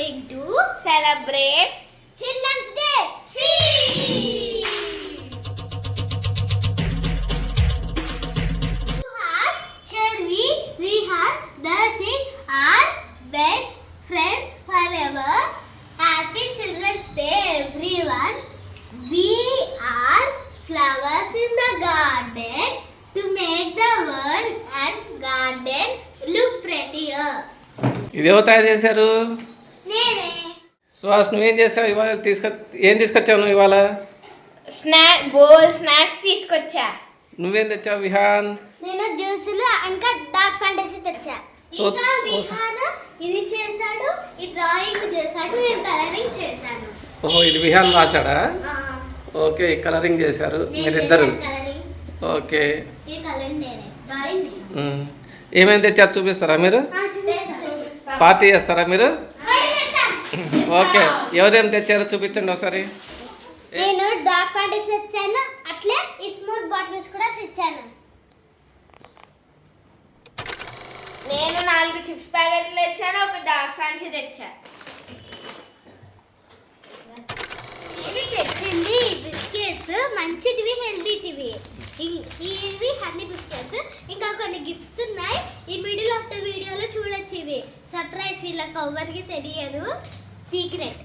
going to celebrate Children's Day. See! To have Cherry, Rihan, Darcy are best friends forever. Happy Children's Day, everyone. We are flowers in the garden to make the world and garden look prettier. ఇది ఎవరు తయారు చేశారు? నేనే. సుహాస్ నువ్వేం చేసావు ఇవాళ? ఏం తీసుకొచ్చావు నువ్వు ఇవాళ? స్నాక్స్ తీసుకొచ్చా. నువ్వేం తెచ్చావు విహాన్? నేను జ్యూసులు ఇంకా డార్క్ ఫ్యాంటసీ తెచ్చా. ఇంకా విహాన్ ఇది చేశాడు, ఈ డ్రాయింగ్ చేశాడు, నేను కలరింగ్ చేశాను. ఓహో ఇది విహాన్ రాశాడా? ఓకే కలరింగ్ చేశారు మీరిద్దరు. ఓకే ఏమేమి తెచ్చారు చూపిస్తారా మీరు? పార్టీ చేస్తారా మీరు? ఓకే ఎవరేం తెచ్చారో చూపించండి ఒకసారి. నేను డార్క్ ఫ్యాంటసీ తెచ్చాను, అట్లే ఈ స్మూత్ బాటిల్స్ కూడా తెచ్చాను. నేను 4 చిప్స్ ప్యాకెట్లు తెచ్చాను, ఒక డార్క్ ఫ్యాన్సీ తెచ్చా. నేను తెచ్చింది బిస్కెట్స్, మంచిటివి, హెల్తీటివి. ఇవి హనీ బిస్కెట్స్. ఇంకా కొన్ని గిఫ్ట్స్ ఉన్నాయి, ఈ మిడిల్ ఆఫ్ ద వీడియోలో చూడొచ్చు. ఇవి సర్ప్రైజ్, వీళ్ళకి ఎవరికి తెలియదు, సీక్రెట్.